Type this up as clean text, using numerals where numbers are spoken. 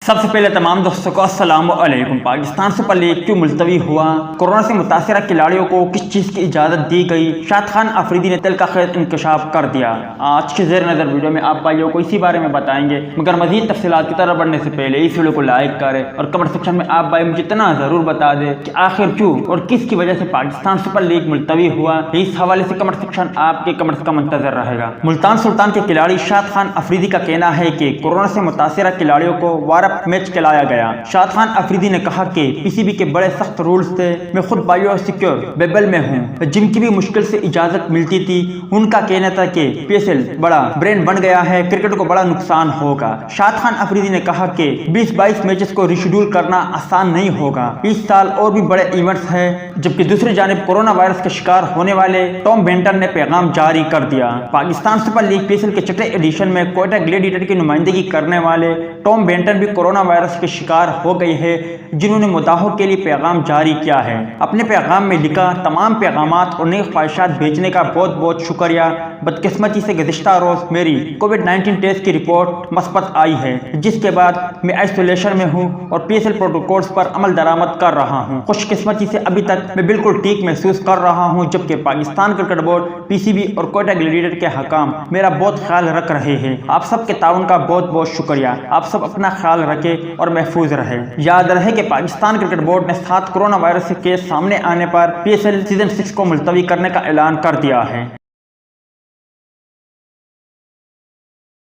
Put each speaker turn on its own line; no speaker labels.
سب سے پہلے تمام دوستوں کو السلام علیکم۔ پاکستان سپر لیگ کیوں ملتوی ہوا؟ کورونا سے متاثرہ کھلاڑیوں کو کس چیز کی اجازت دی گئی؟ شاد خان آفریدی نے دل کا خیر انکشاف کر دیا۔ آج کے زیر نظر ویڈیو میں آپ بھائیوں کو اسی بارے میں بتائیں گے، مگر مزید تفصیلات کی طرف بڑھنے سے پہلے اس ویڈیو کو لائک کریں اور کمنٹ سیکشن میں آپ بھائی مجھے اتنا ضرور بتا دیں کہ آخر کیوں اور کس کی وجہ سے پاکستان سپر لیگ ملتوی ہوا۔ اس حوالے سے کمنٹ سیکشن آپ کے کمنٹس کا منتظر رہے گا۔ ملتان سلطان کے کھلاڑی شاد خان آفریدی کا کہنا ہے کہ کورونا سے متاثرہ کھلاڑیوں کو وارپ میچ کھلایا گیا۔ شاد خان آفریدی نے کہا کہ پی سی بی کے بڑے سخت رولز تھے، میں خود بایو سیکیور بیبل میں ہوں، جن کی بھی مشکل سے اجازت ملتی تھی۔ ان کا کہنا تھا کہ پی ایس ایل بڑا برینڈ بن گیا ہے، کرکٹ کو بڑا نقصان ہوگا۔ شاد خان آفریدی نے کہا کہ 20-22 میچز کو ریشیڈول کرنا آسان نہیں ہوگا، اس سال اور بھی بڑے ایونٹس ہیں۔ جبکہ دوسری جانب کورونا وائرس کا شکار ہونے والے ٹام بینٹن نے پیغام جاری کر دیا۔ Pakistan super league P S L کے چھٹے ایڈیشن میں کوئٹہ گلیڈیٹر کی نمائندگی کرنے والے ٹام بینٹن بھی کورونا وائرس کے شکار ہو گئے ہیں، جنہوں نے مداحوں کے لیے پیغام جاری کیا ہے۔ اپنے پیغام میں لکھا، تمام پیغامات اور نئی خواہشات بھیجنے کا بہت بہت شکریہ۔ بدقسمتی سے گزشتہ روز میری کووڈ-19 ٹیسٹ کی رپورٹ مثبت آئی ہے، جس کے بعد میں آئسولیشن میں ہوں اور پی ایس ایل پروٹوکولز پر عمل درآمد کر رہا ہوں۔ خوش قسمتی سے ابھی تک میں بالکل ٹھیک محسوس کر رہا ہوں، جبکہ پاکستان کرکٹ بورڈ، پی سی بی اور کوئٹہ گلیڈیٹر کے حکام میرا بہت خیال رکھ رہے ہیں۔ آپ سب کے تعاون کا بہت بہت شکریہ۔ آپ سب اپنا خیال رکھیں اور محفوظ رہے۔ یاد رہے کہ پاکستان کرکٹ بورڈ نے 7 کورونا وائرس کے کیس سامنے آنے پر پی ایس ایل سیزن 6 کو ملتوی کرنے کا اعلان کر دیا ہے۔